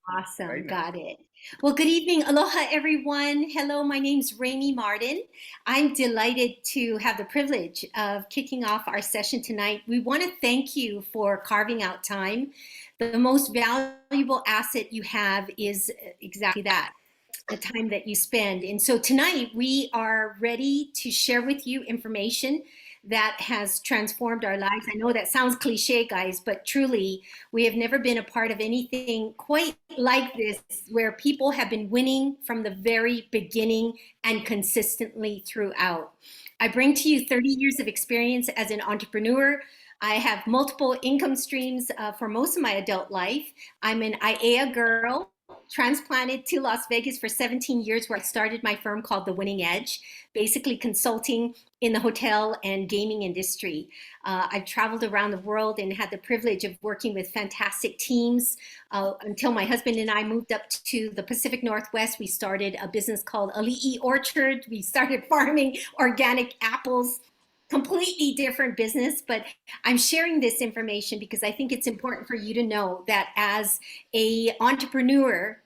Awesome. right now. Got it. Well, good evening. Aloha, everyone. Hello, my name's Reimi Martin. I'm delighted to have the privilege of kicking off our session tonight. We want to thank you for carving out time. The most valuable asset you have is exactly that, the time that you spend. And so tonight we are ready to share with you information that has transformed our lives. I know that sounds cliche, guys, but truly, we have never been a part of anything quite like this where people have been winning from the very beginning and consistently throughout. I bring to you 30 years of experience as an entrepreneur. I have multiple income streams for most of my adult life. I'm an IAEA girl, transplanted to Las Vegas for 17 years, where I started my firm called The Winning Edge, basically consulting in the hotel and gaming industry. I've traveled around the world and had the privilege of working with fantastic teams until my husband and I moved up to the Pacific Northwest. We started a business called Ali'i Orchard. We started farming organic apples. Completely different business, but I'm sharing this information because I think it's important for you to know that as a entrepreneur,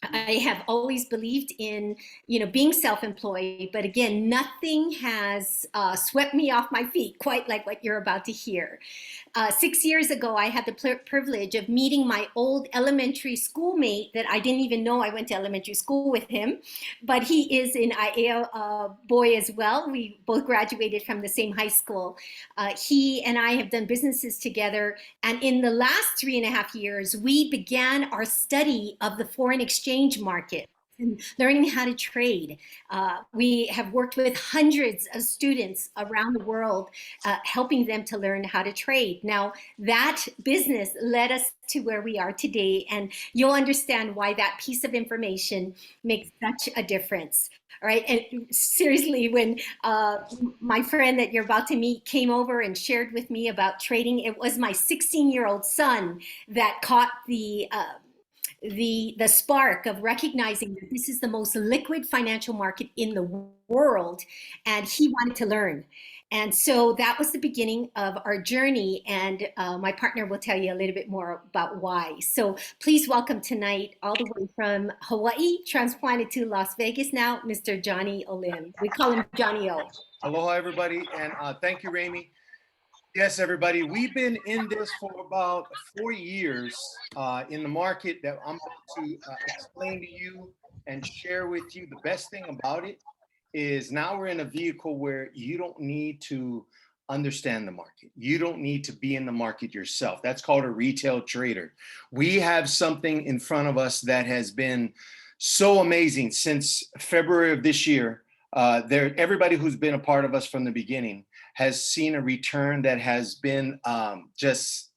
I have always believed in, being self-employed, but again, nothing has swept me off my feet quite like what you're about to hear. 6 years ago, I had the privilege of meeting my old elementary schoolmate that I didn't even know I went to elementary school with him, but he is an IAEA boy as well. We both graduated from the same high school. He and I have done businesses together, and in the last 3.5 years, we began our study of the foreign exchange market and learning how to trade. We have worked with hundreds of students around the world, helping them to learn how to trade. Now, that business led us to where we are today, and you'll understand why that piece of information makes such a difference. All right. And seriously, when my friend that you're about to meet came over and shared with me about trading, it was my 16-year-old son that caught the spark of recognizing that this is the most liquid financial market in the world, and he wanted to learn. And so that was the beginning of our journey, and my partner will tell you a little bit more about why. So please welcome tonight, all the way from Hawaii, transplanted to Las Vegas now, Mr. Johnny Olim. We call him Johnny O. Aloha, everybody, and thank you, Raimi. Yes, everybody, we've been in this for about 4 years in the market that I'm about to explain to you and share with you. The best thing about it is now we're in a vehicle where you don't need to understand the market. You don't need to be in the market yourself. That's called a retail trader. We have something in front of us that has been so amazing since February of this year. Everybody who's been a part of us from the beginning has seen a return that has been just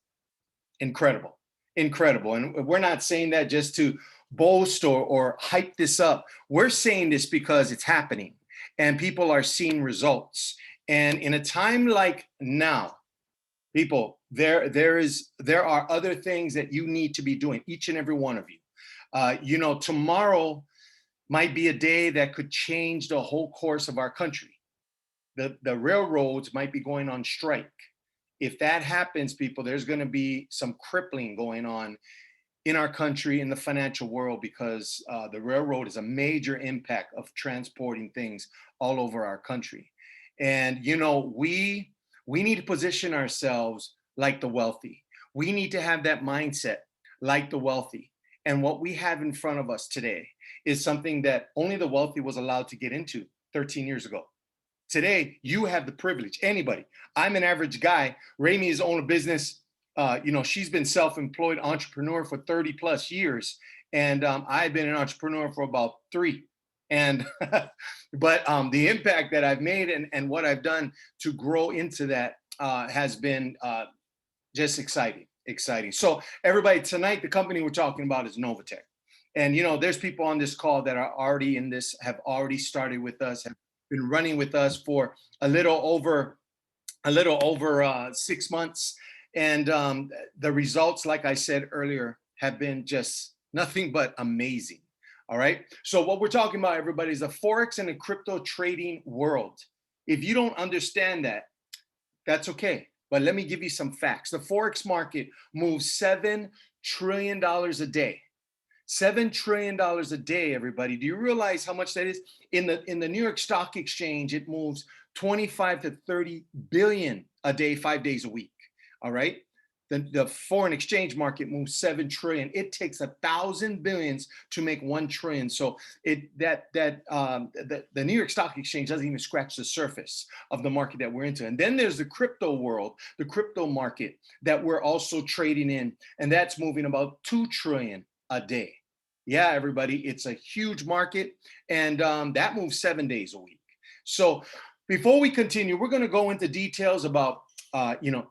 incredible, incredible. And we're not saying that just to boast or hype this up. We're saying this because it's happening and people are seeing results. And in a time like now, people, there are other things that you need to be doing, each and every one of you. Tomorrow might be a day that could change the whole course of our country. The railroads might be going on strike. If that happens, people, there's going to be some crippling going on in our country, in the financial world, because the railroad is a major impact of transporting things all over our country. And we need to position ourselves like the wealthy. We need to have that mindset like the wealthy. And what we have in front of us today is something that only the wealthy was allowed to get into 13 years ago. Today, you have the privilege. Anybody. I'm an average guy. Raimi has owned a business. She's been self-employed entrepreneur for 30 plus years. And I've been an entrepreneur for about 3. And but the impact that I've made and what I've done to grow into that has been just exciting. So everybody, tonight, the company we're talking about is Novatech. And, there's people on this call that are already in this, have already started with us, have been running with us for a little over 6 months. And the results, like I said earlier, have been just nothing but amazing. All right. So what we're talking about, everybody, is the Forex and the crypto trading world. If you don't understand that, that's okay. But let me give you some facts. The Forex market moves $7 trillion a day. $7 trillion a day, everybody. Do you realize how much that is? In the New York Stock Exchange, it moves 25 to 30 billion a day, 5 days a week. All right. The foreign exchange market moves 7 trillion. It takes 1,000 billions to make 1 trillion. So the New York Stock Exchange doesn't even scratch the surface of the market that we're into. And then there's the crypto world, the crypto market that we're also trading in, and that's moving about 2 trillion a day. Yeah, everybody, it's a huge market, and that moves 7 days a week. So before we continue, we're going to go into details about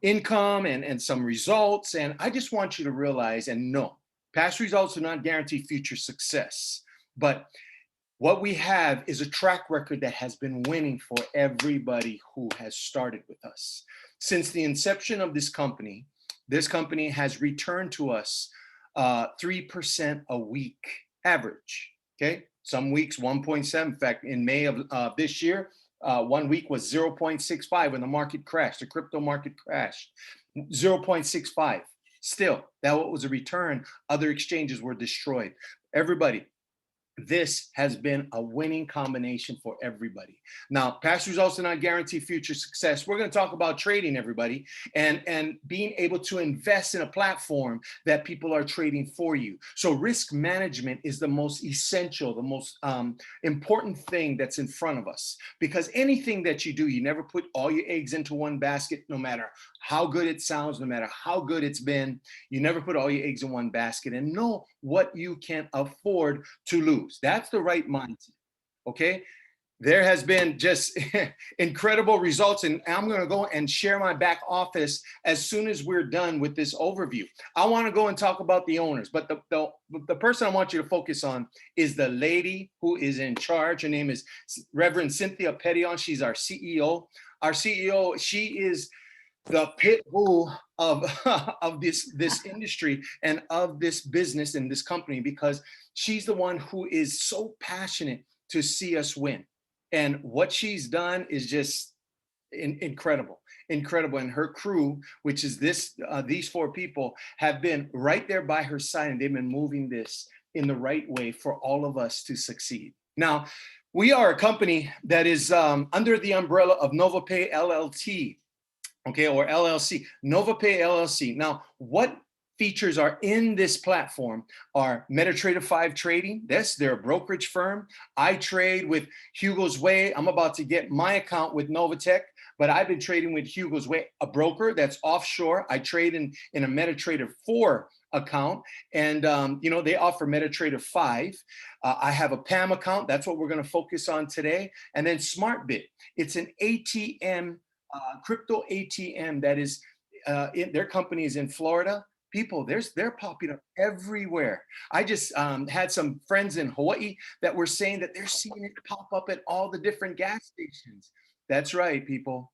income and some results. And I just want you to realize and know, past results do not guarantee future success. But what we have is a track record that has been winning for everybody who has started with us. Since the inception of this company has returned to us 3% a week average. Okay, some weeks 1.7. In fact, in May of this year, 1 week was 0.65 when the market crashed, the crypto market crashed, 0.65. Still, that was a return. Other exchanges were destroyed. Everybody, this has been a winning combination for everybody. Now, past results do not guarantee future success. We're going to talk about trading, everybody, and being able to invest in a platform that people are trading for you. So risk management is the most essential, the most important thing that's in front of us, because anything that you do, you never put all your eggs into one basket, no matter how good it sounds, no matter how good it's been. You never put all your eggs in one basket, and know what you can afford to lose. That's the right mindset. Okay. There has been just incredible results, and I'm going to go and share my back office as soon as we're done with this overview. I want to go and talk about the owners, but the person I want you to focus on is the lady who is in charge. Her name is Reverend Cynthia Pettyon. She's our CEO. Our CEO, she is the pit bull of this industry and of this business and this company, because she's the one who is so passionate to see us win. And what she's done is just incredible. And her crew, which is these 4 people, have been right there by her side, and they've been moving this in the right way for all of us to succeed. Now, we are a company that is under the umbrella of NovaPay LLT. Okay, or LLC, NovaPay LLC. Now, what features are in this platform are MetaTrader 5 trading. They're a brokerage firm. I trade with Hugo's Way. I'm about to get my account with Novatech, but I've been trading with Hugo's Way, a broker that's offshore. I trade in a MetaTrader 4 account, and they offer MetaTrader 5. I have a PAM account. That's what we're going to focus on today. And then SmartBit. It's an ATM, crypto ATM that is their company is in Florida. People, they're popping up everywhere. I just had some friends in Hawaii that were saying that they're seeing it pop up at all the different gas stations. That's right, people.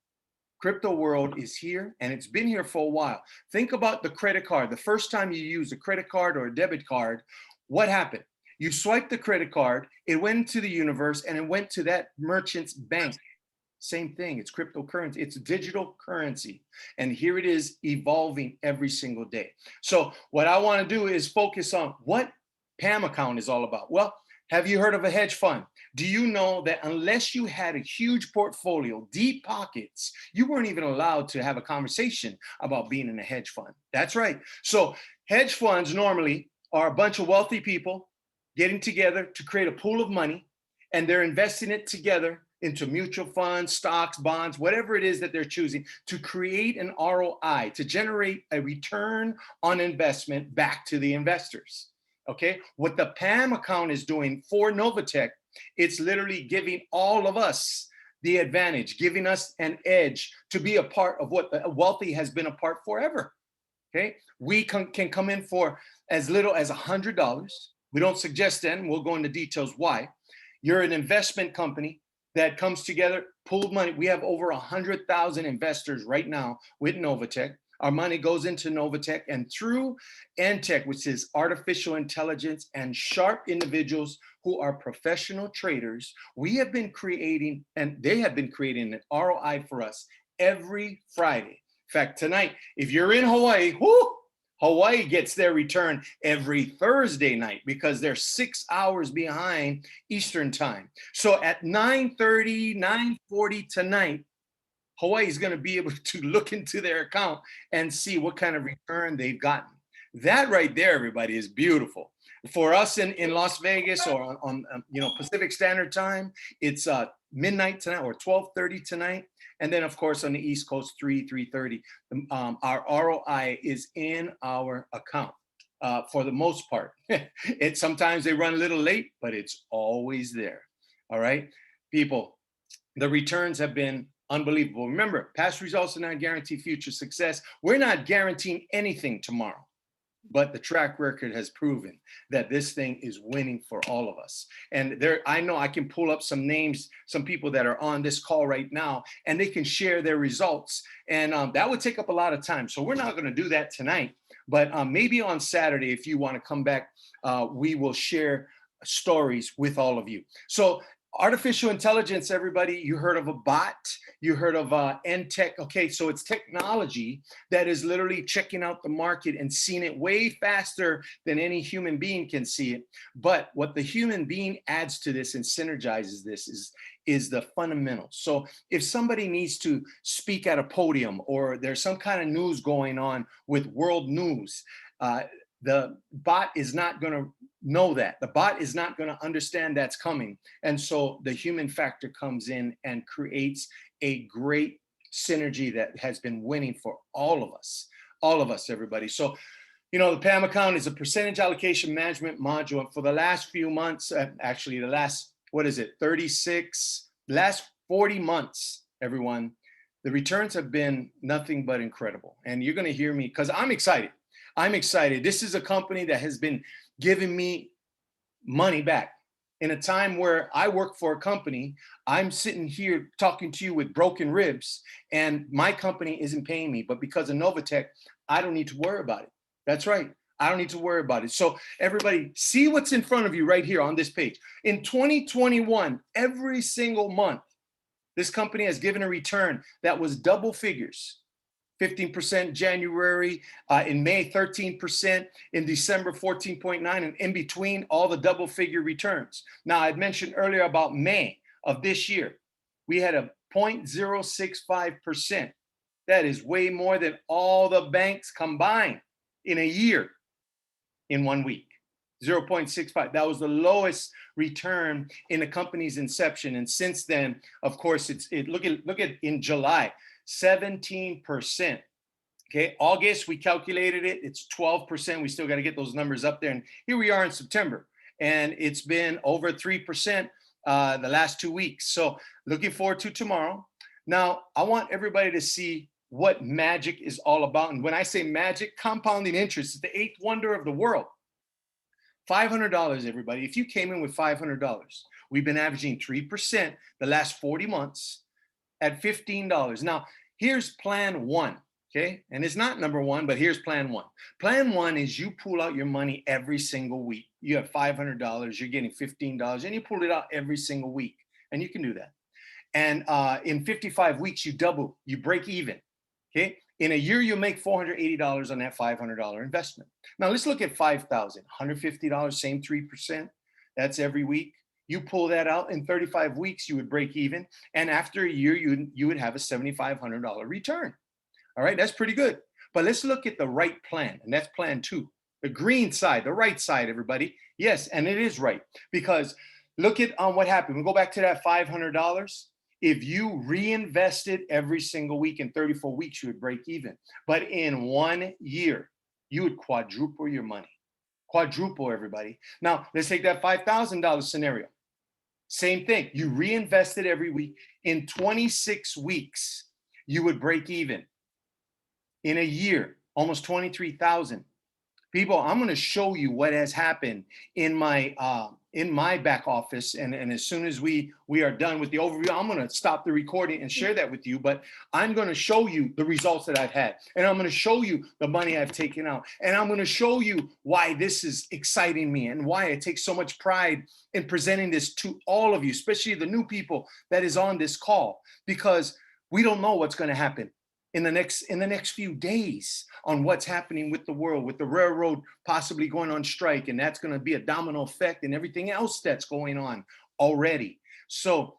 Crypto world is here, and it's been here for a while. Think about the credit card. The first time you use a credit card or a debit card, what happened? You swiped the credit card, it went into the universe, and it went to that merchant's bank. Same thing. It's cryptocurrency. It's digital currency. And here it is, evolving every single day. So what I want to do is focus on what PAM account is all about. Well, have you heard of a hedge fund? Do you know that unless you had a huge portfolio, deep pockets, you weren't even allowed to have a conversation about being in a hedge fund? That's right. So hedge funds normally are a bunch of wealthy people getting together to create a pool of money, and they're investing it together into mutual funds, stocks, bonds, whatever it is that they're choosing, to create an ROI, to generate a return on investment back to the investors. Okay, what the PAM account is doing for Novatech, it's literally giving all of us the advantage, giving us an edge to be a part of what the wealthy has been a part forever. Okay, we can come in for as little as $100. We don't suggest that, and we'll go into details why. You're an investment company that comes together, pooled money. We have over 100,000 investors right now with Novatech. Our money goes into Novatech, and through NTech, which is artificial intelligence, and sharp individuals who are professional traders, we have been creating, and they have been creating an ROI for us every Friday. In fact, tonight, if you're in Hawaii, whoo, Hawaii gets their return every Thursday night because they're 6 hours behind Eastern time. So at 9:30, 9:40 tonight, Hawaii is going to be able to look into their account and see what kind of return they've gotten. That right there, everybody, is beautiful. For us in Las Vegas or on Pacific Standard Time, it's midnight tonight or 12:30 tonight. And then, of course, on the East Coast, 3:30. Our ROI is in our account for the most part. Sometimes they run a little late, but it's always there. All right, people, the returns have been unbelievable. Remember, past results do not guarantee future success. We're not guaranteeing anything tomorrow, but the track record has proven that this thing is winning for all of us. And I know I can pull up some names, some people that are on this call right now, and they can share their results. And that would take up a lot of time. So we're not going to do that tonight, but maybe on Saturday, if you want to come back, we will share stories with all of you. So artificial intelligence, everybody, you heard of a bot, you heard of NTech. Okay, so it's technology that is literally checking out the market and seeing it way faster than any human being can see it. But what the human being adds to this and synergizes this is the fundamentals. So if somebody needs to speak at a podium or there's some kind of news going on with world news, the bot is not going to know that. The bot is not going to understand that's coming. And so the human factor comes in and creates a great synergy that has been winning for all of us, everybody. So, the PAM account is a percentage allocation management module. And for the last few months, actually the last, 40 months, everyone, the returns have been nothing but incredible. And you're going to hear me because I'm excited. This is a company that has been giving me money back. In a time where I work for a company, I'm sitting here talking to you with broken ribs, and my company isn't paying me. But because of Novatech, I don't need to worry about it. That's right. I don't need to worry about it. So everybody, see what's in front of you right here on this page. In 2021, every single month, this company has given a return that was double figures. 15% January, in May 13%, in December 14.9, and in between all the double figure returns. Now, I'd mentioned earlier about May of this year, we had a 0.065%. That is way more than all the banks combined in a year in 1 week. 0.65. That was the lowest return in the company's inception. And since then, of course, look at in July, 17%. Okay, August, we calculated it, it's 12%. We still got to get those numbers up there. And here we are in September, and it's been over 3% the last 2 weeks. So looking forward to tomorrow. Now, I want everybody to see what magic is all about. And when I say magic, compounding interest is the eighth wonder of the world. $500, everybody. If you came in with $500, we've been averaging 3% the last 40 months at $15. Now, here's plan one, okay? And it's not number one, but here's plan one. Plan one is you pull out your money every single week. You have $500, you're getting $15, and you pull it out every single week. And you can do that. And in 55 weeks, you double, you break even, okay? In a year, you'll make $480 on that $500 investment. Now, let's look at $5,000, $150, same 3%. That's every week. You pull that out in 35 weeks, you would break even. And after a year, you would have a $7,500 return. All right, that's pretty good. But let's look at the right plan. And that's plan two. The green side, the right side, everybody. Yes, and it is right. Because look at what happened. We go back to that $500. If you reinvested every single week in 34 weeks, you would break even. But in 1 year, you would quadruple your money. Quadruple, everybody. Now, let's take that $5,000 scenario. Same thing. You reinvested every week. In 26 weeks, you would break even. In a year, almost 23,000. People, I'm going to show you what has happened in my back office, and as soon as we are done with the overview, I'm going to stop the recording and share that with you. But I'm going to show you the results that I've had, and I'm going to show you the money I've taken out, and I'm going to show you why this is exciting me and why I take so much pride in presenting this to all of you, especially the new people that is on this call, because we don't know what's going to happen. in the next few days on what's happening with the world, with the railroad possibly going on strike, and that's going to be a domino effect and everything else that's going on already. So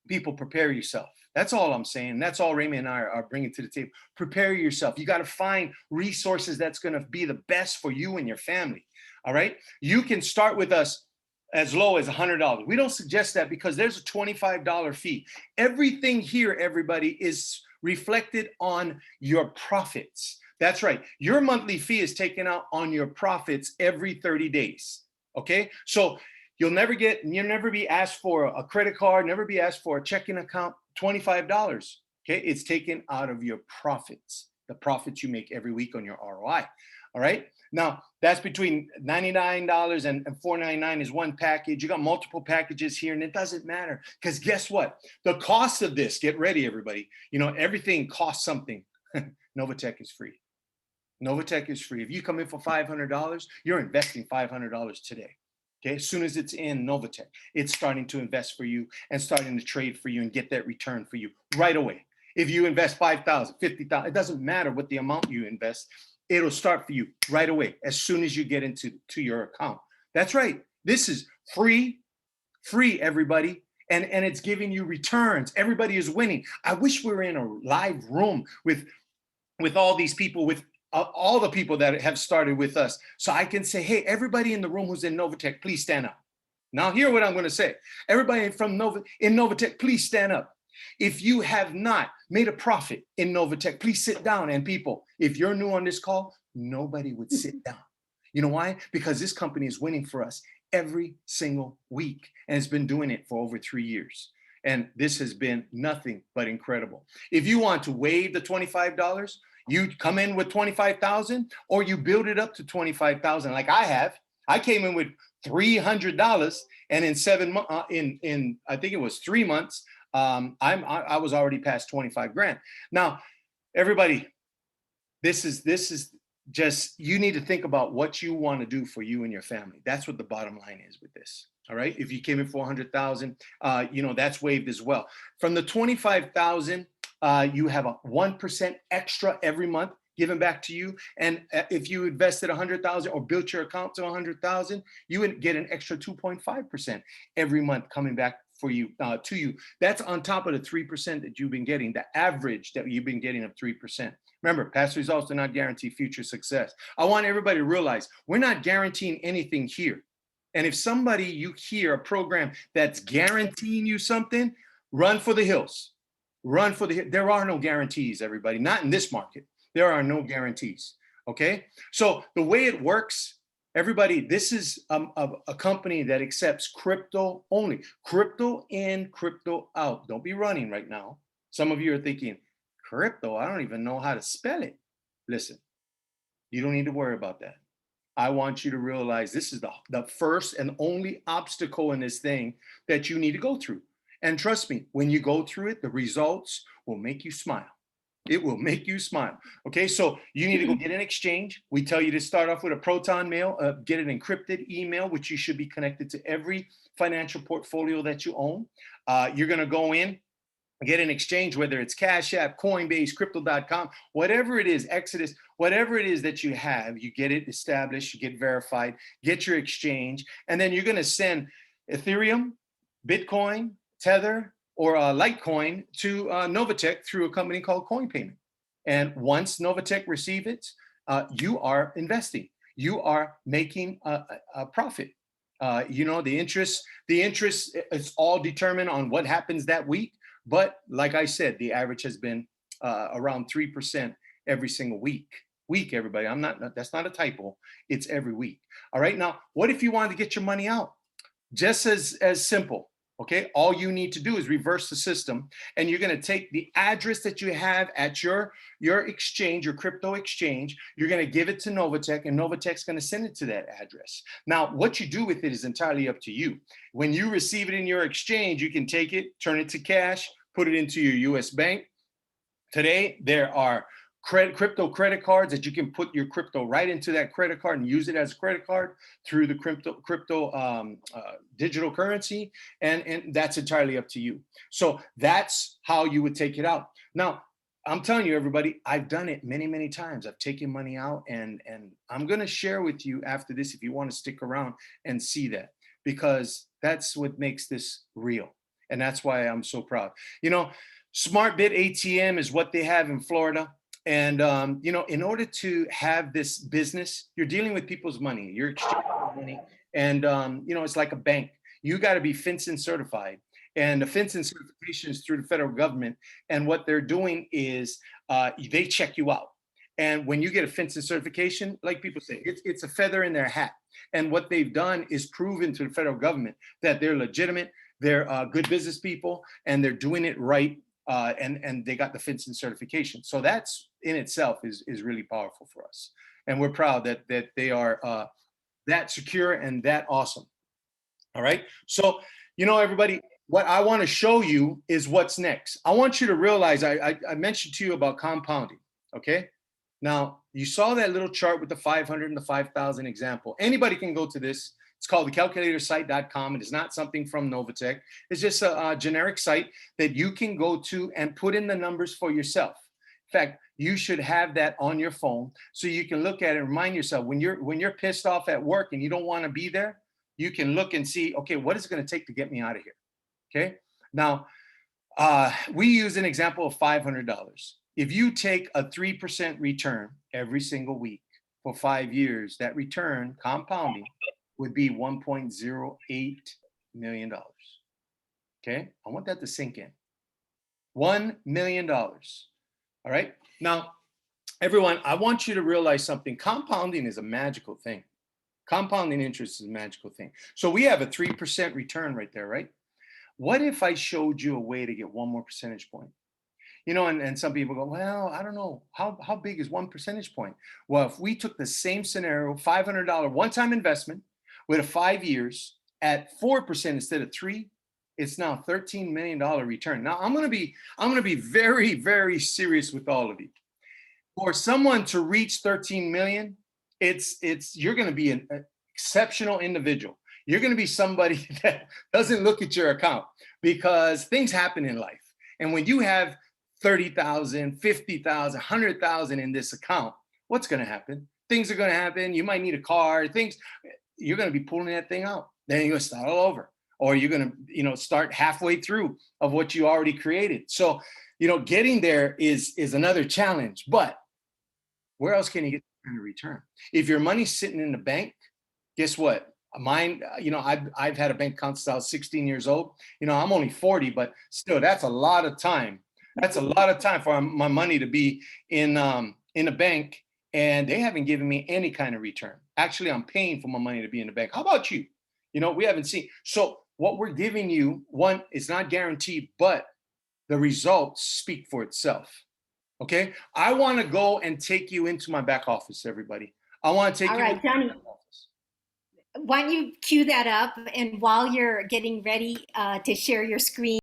people, prepare yourself. That's all I'm saying. That's all Reimi and I are bringing to the table. Prepare yourself. You got to find resources that's going to be the best for you and your family. All right. You can start with us as low as $100. We don't suggest that because there's a $25 fee. Everything here, everybody, is reflected on your profits. That's right. Your monthly fee is taken out on your profits every 30 days. Okay. So you'll never be asked for a credit card, never be asked for a checking account, $25. Okay. It's taken out of your profits, the profits you make every week on your ROI. All right. Now that's between $99 and $4.99 is one package. You got multiple packages here, and it doesn't matter because guess what? The cost of this, get ready, everybody. You know, everything costs something. Novatech is free. Novatech is free. If you come in for $500, you're investing $500 today. Okay, as soon as it's in Novatech, it's starting to invest for you and starting to trade for you and get that return for you right away. If you invest $5,000, $50,000, it doesn't matter what the amount you invest. It'll start for you right away as soon as you get into your account. That's right. This is free, everybody. And it's giving you returns. Everybody is winning. I wish we were in a live room with all these people, with all the people that have started with us. So I can say, hey, everybody in the room who's in Novatech, please stand up. Now hear what I'm going to say. Everybody from Novatech, please stand up. If you have not made a profit in Novatech, please sit down. And people, if you're new on this call, nobody would sit down. You know why? Because this company is winning for us every single week, and it's been doing it for over 3 years. And this has been nothing but incredible. If you want to waive the $25, you come in with 25,000, or you build it up to 25,000, like I have. I came in with $300, and in I think it was 3 months, I was already past 25 grand. Now, everybody, this is just, you need to think about what you want to do for you and your family. That's what the bottom line is with this. All right. If you came in for 100,000, that's waived as well. From the 25,000, you have a 1% extra every month given back to you. And if you invested 100,000 or built your account to 100,000, you would get an extra 2.5% every month coming back for you to you. That's on top of the 3% that you've been getting, the average that you've been getting of 3%. Remember, past results do not guarantee future success. I want everybody to realize we're not guaranteeing anything here. And if you hear a program that's guaranteeing you something, run for the hills. Run for the hills. There are no guarantees, everybody. Not in this market. There are no guarantees. Okay. So the way it works, everybody, this is a company that accepts crypto only. Crypto in, crypto out. Don't be running right now. Some of you are thinking, crypto, I don't even know how to spell it. Listen, you don't need to worry about that. I want you to realize this is the first and only obstacle in this thing that you need to go through. And trust me, when you go through it, the results will make you smile. It will make you smile. Okay, so you need to go get an exchange. We tell you to start off with a Proton mail, get an encrypted email, which you should be connected to every financial portfolio that you own. You're going to go in, get an exchange, whether it's Cash App, Coinbase, Crypto.com, whatever it is, Exodus, whatever it is that you have, you get it established, you get verified, get your exchange, and then you're going to send Ethereum, Bitcoin, Tether, or Litecoin to Novatech through a company called Coin Payment. And once Novatech receive it, you are investing. You are making a profit. The interest is all determined on what happens that week. But like I said, the average has been around 3% every single week. Everybody, that's not a typo. It's every week. All right. Now, what if you wanted to get your money out? Just as simple. Okay. All you need to do is reverse the system, and you're going to take the address that you have at your exchange, your crypto exchange. You're going to give it to Novatech, and Novatech's going to send it to that address. Now, what you do with it is entirely up to you. When you receive it in your exchange, you can take it, turn it to cash, put it into your US bank. Today, there are crypto credit cards that you can put your crypto right into that credit card and use it as a credit card through the crypto digital currency, and that's entirely up to you. So that's how you would take it out. Now, I'm telling you, everybody, I've done it many, many times. I've taken money out, and I'm gonna share with you after this if you want to stick around and see that, because that's what makes this real, and that's why I'm so proud. You know, Smart Bit ATM is what they have in Florida, and you know, in order to have this business, you're dealing with people's money. You're exchanging money, and you know, it's like a bank. You got to be FinCEN certified, and the FinCEN certification is through the federal government, and what they're doing is they check you out. And when you get a FinCEN certification, like people say, it's a feather in their hat. And what they've done is proven to the federal government that they're legitimate, they're good business people, and they're doing it right. And they got the FinCEN certification. So that's in itself is really powerful for us. And we're proud that they are that secure and that awesome. All right. So, you know, everybody, what I want to show you is what's next. I want you to realize I mentioned to you about compounding. Okay. Now, you saw that little chart with the 500 and the 5,000 example. Anybody can go to this. It's called thecalculatorsite.com. It is not something from Novatech. It's just a generic site that you can go to and put in the numbers for yourself. In fact, you should have that on your phone so you can look at it and remind yourself when you're pissed off at work and you don't want to be there, you can look and see, okay, what is it going to take to get me out of here? Okay. Now, we use an example of $500. If you take a 3% return every single week for 5 years, that return compounding would be $1.08 million. Okay. I want that to sink in. $1 million. All right. Now, everyone, I want you to realize something. Compounding is a magical thing. Compounding interest is a magical thing. So we have a 3% return right there, right? What if I showed you a way to get one more percentage point? You know, and some people go, well, I don't know. How big is 1 percentage point? Well, if we took the same scenario, $500 one-time investment with a 5 years at 4% instead of 3, it's now $13 million return. Now I'm gonna be very, very serious with all of you. For someone to reach 13 million, it's you're going to be an exceptional individual. You're going to be somebody that doesn't look at your account because things happen in life. And when you have 30,000, 50,000, 100,000 in this account, what's going to happen? Things are going to happen. You might need a car, things, you're going to be pulling that thing out. Then you're going to start all over. Or you're going to, you know, start halfway through of what you already created. So, you know, getting there is another challenge, but where else can you get that kind of return? If your money's sitting in the bank, guess what? Mine, you know, I've had a bank account since I was 16 years old. You know, I'm only 40, but still, that's a lot of time. That's a lot of time for my money to be in a bank, and they haven't given me any kind of return. Actually, I'm paying for my money to be in the bank. How about you? You know, we haven't seen. So what we're giving you, one, it's not guaranteed, but the results speak for itself. Okay. I want to go and take you into my back office, everybody. I want to take All you into right, my Johnny, back office. why don't you cue that up? And while you're getting ready to share your screen,